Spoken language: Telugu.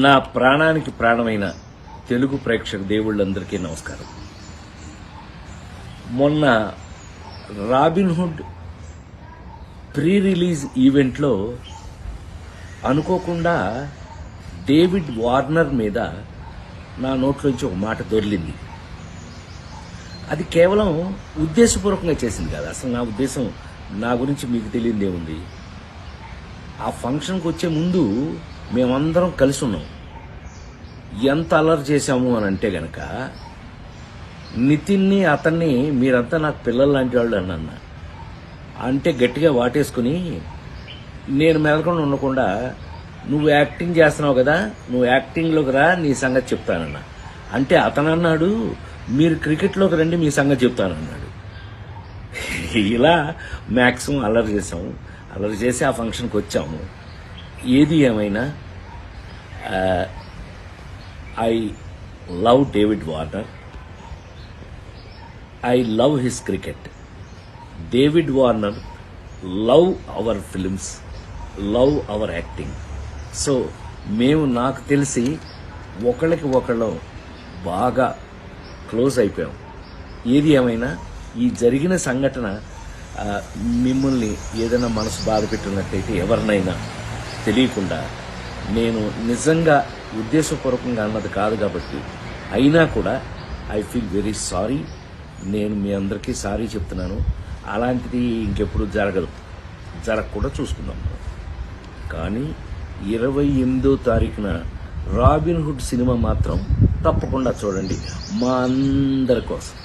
నా ప్రాణానికి ప్రాణమైన తెలుగు ప్రేక్షక దేవుళ్ళందరికీ నమస్కారం. మొన్న రాబిన్హుడ్ ప్రీ రిలీజ్ ఈవెంట్లో అనుకోకుండా డేవిడ్ వార్నర్ మీద నా నోట్లోంచి ఒక మాట దొర్లింది. అది కేవలం ఉద్దేశపూర్వకంగా చేసింది కాదు. అసలు నా ఉద్దేశం, నా గురించి మీకు తెలియదు ఏముంది. ఆ ఫంక్షన్కి వచ్చే ముందు మేమందరం కలిసి ఉన్నాం. ఎంత అల్లరి చేశాము అని అంటే గనక నితిన్ని అతన్ని మీరంతా నాకు పిల్లలు లాంటి వాళ్ళు అన్న అంటే గట్టిగా వాటేసుకుని నేను మెదకుండా ఉండకుండా నువ్వు యాక్టింగ్ చేస్తున్నావు కదా, నువ్వు యాక్టింగ్లోకి రా, నీ సంగతి చెప్తానన్నా. అంటే అతను అన్నాడు మీరు క్రికెట్లోకి రండి, మీ సంగతి చెప్తానన్నాడు. ఇలా మ్యాక్సిమం అల్లరి చేసాము. అల్లరి చేసి ఆ ఫంక్షన్కి వచ్చాము. ఏది ఏమైనా I love David Warner. I love his cricket. David Warner love our films, love our acting. So మేము నాకు తెలిసి ఒకళ్ళకి ఒకళ్ళు బాగా క్లోజ్ అయిపోయాం. ఏది ఏమైనా ఈ జరిగిన సంఘటన మిమ్మల్ని ఏదైనా మనసు బాధ పెట్టినట్టయితే ఎవరినైనా తెలియకుండా, నేను నిజంగా ఉద్దేశపూర్వకంగా అన్నది కాదు కాబట్టి అయినా కూడా ఐ ఫీల్ వెరీ సారీ. నేను మీ అందరికీ సారీ చెప్తున్నాను. అలాంటిది ఇంకెప్పుడు జరగకుండా చూసుకుందాం. కానీ 28వ తారీఖున రాబిన్హుడ్ సినిమా మాత్రం తప్పకుండా చూడండి, మా అందరి కోసం.